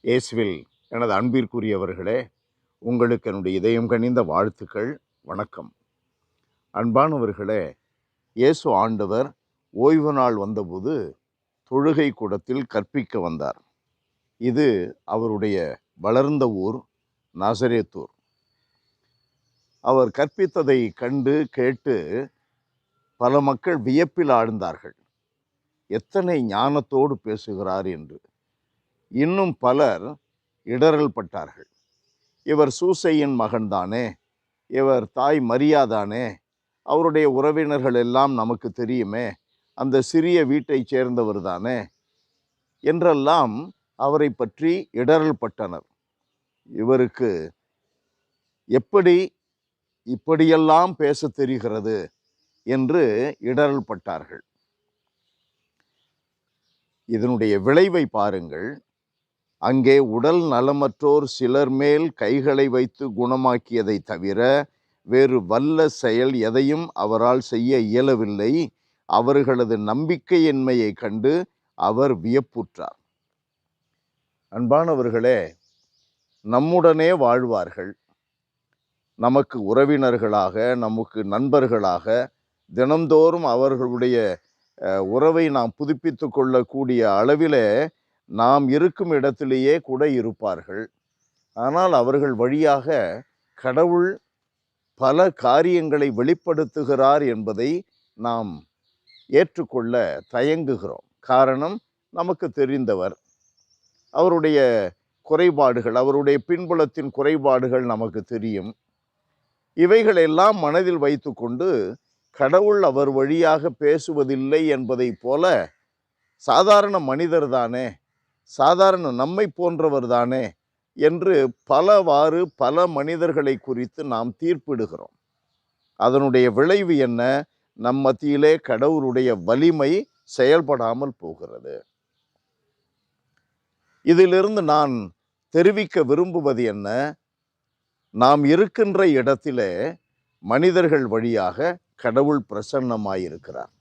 இயேசுவில் எனது அன்பிற்குரியவர்களே, உங்களுக்கு என்னுடைய இதயம் கனிந்த வாழ்த்துக்கள். வணக்கம். அன்பானவர்களே, இயேசு ஆண்டவர் ஓய்வு நாள் வந்தபோது தொழுகை கூடத்தில் கற்பிக்க வந்தார். இது அவருடைய வளர்ந்த ஊர் நாசரேத்தூர். அவர் கற்பித்ததை கண்டு கேட்டு பல மக்கள் வியப்பில் ஆழ்ந்தார்கள். எத்தனை ஞானத்தோடு பேசுகிறார் என்று. இன்னும் பலர் இடறல் பட்டார்கள். இவர் சூசையின் மகன்தானே, இவர் தாய் மரியாதானே, அவருடைய உறவினர்கள் எல்லாம் நமக்கு தெரியுமே, அந்த சிறிய வீட்டைச் சேர்ந்தவர் தானே என்றெல்லாம் அவரை பற்றி இடறல் பட்டனர். இவருக்கு எப்படி இப்படியெல்லாம் பேச தெரிகிறது என்று இடறல் பட்டார்கள். இதனுடைய விளைவை பாருங்கள். அங்கே உடல் நலமற்றோர் சிலர் மேல் கைகளை வைத்து குணமாக்கியதை தவிர வேறு வல்ல செயல் எதையும் அவரால் செய்ய இயலவில்லை. அவர்களது நம்பிக்கையின்மையை கண்டு அவர் வியப்புற்றார். அன்பானவர்களே, நம்முடனே வாழ்வார்கள், நமக்கு உறவினர்களாக, நமக்கு நண்பர்களாக, தினந்தோறும் அவர்களுடைய உறவை நாம் புதுப்பித்து கொள்ளக்கூடிய அளவிலே நாம் இருக்கும் இடத்திலேயே கூட இருப்பார்கள். ஆனால் அவர்கள் வழியாக கடவுள் பல காரியங்களை வெளிப்படுத்துகிறார் என்பதை நாம் ஏற்றுக்கொள்ள தயங்குகிறோம். காரணம், நமக்கு தெரிந்தவர், அவருடைய குறைபாடுகள், அவருடைய பின்புலத்தின் குறைபாடுகள் நமக்கு தெரியும். இவைகளெல்லாம் மனதில் வைத்து கொண்டு கடவுள் அவர் வழியாக பேசுவதில்லை என்பதை போல சாதாரண மனிதர் தானே, சாதாரண நம்மை போன்றவர் தானே என்று பலவாறு பல மனிதர்களை குறித்து நாம் தீர்ப்பிடுகிறோம். அதனுடைய விளைவு என்ன? நம் மத்தியிலே கடவுளுடைய வலிமை செயல்படாமல் போகிறது. இதிலிருந்து நான் தெரிவிக்க விரும்புவது என்ன? நாம் இருக்கின்ற இடத்திலே மனிதர்கள் வழியாக கடவுள் பிரசன்னமாயிருக்கிறார்.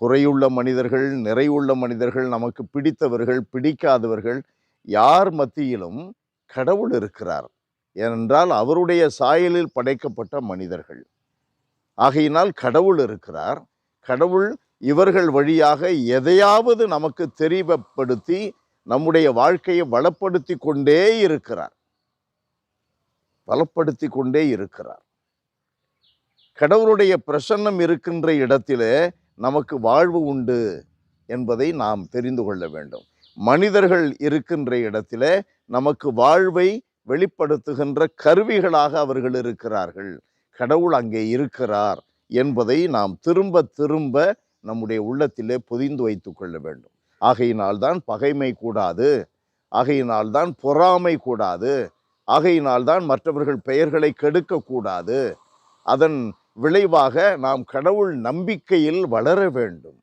குறையுள்ள மனிதர்கள், நிறையுள்ள மனிதர்கள், நமக்கு பிடித்தவர்கள், பிடிக்காதவர்கள், யார் மத்தியிலும் கடவுள் இருக்கிறார். ஏனென்றால் அவருடைய சாயலில் படைக்கப்பட்ட மனிதர்கள். ஆகையினால் கடவுள் இருக்கிறார். கடவுள் இவர்கள் வழியாக எதையாவது நமக்கு தெரிவுபடுத்தி நம்முடைய வாழ்க்கையை வளப்படுத்தி கொண்டே இருக்கிறார். பலப்படுத்தி கொண்டே இருக்கிறார். கடவுளுடைய பிரசன்னம் இருக்கின்ற இடத்திலே நமக்கு வாழ்வு உண்டு என்பதை நாம் தெரிந்து கொள்ள வேண்டும். மனிதர்கள் இருக்கின்ற இடத்திலே நமக்கு வாழ்வை வெளிப்படுத்துகின்ற கருவிகளாக அவர்கள் இருக்கிறார்கள். கடவுள் அங்கே இருக்கிறார் என்பதை நாம் திரும்ப திரும்ப நம்முடைய உள்ளத்திலே பொதிந்து வைத்து கொள்ள வேண்டும். ஆகையினால்தான் பகைமை கூடாது, ஆகையினால்தான் பொறாமை கூடாது, ஆகையினால்தான் மற்றவர்கள் பெயர்களை கெடுக்கக்கூடாது. அதன் விளைவாக நாம் கடவுள் நம்பிக்கையில் வளர வேண்டும்.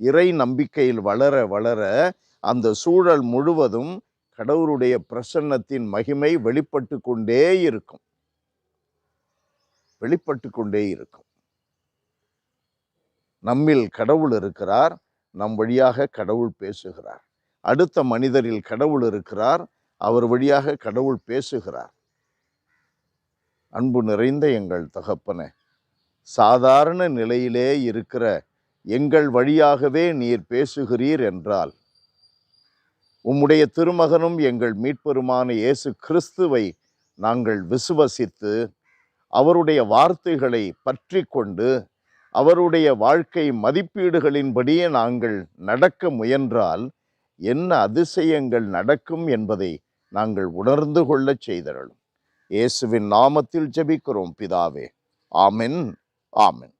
இறை நம்பிக்கையில் வளர வளர அந்த சூழல் முழுவதும் கடவுளுடைய பிரசன்னத்தின் மகிமை வெளிப்பட்டு கொண்டே இருக்கும். வெளிப்பட்டு கொண்டே இருக்கும். நம்மில் கடவுள் இருக்கிறார், நம் வழியாக கடவுள் பேசுகிறார். அடுத்த மனிதரில் கடவுள் இருக்கிறார், அவர் வழியாக கடவுள் பேசுகிறார். அன்பு நிறைந்த எங்கள் தகப்பனே, சாதாரண நிலையிலே இருக்கிற எங்கள் வழியாகவே நீர் பேசுகிறீர் என்றால், உம்முடைய திருமகனும் எங்கள் மீட்பெருமான இயேசு கிறிஸ்துவை நாங்கள் விசுவசித்து அவருடைய வார்த்தைகளை பற்றி கொண்டு அவருடைய வாழ்க்கை மதிப்பீடுகளின்படியே நாங்கள் நடக்க முயன்றால் என்ன அதிசயங்கள் நடக்கும் என்பதை நாங்கள் உணர்ந்து கொள்ளச் செய்தருளும். இயேசுவின் நாமத்தில் ஜெபிக்கிறோம் பிதாவே. ஆமென். ஆமென்.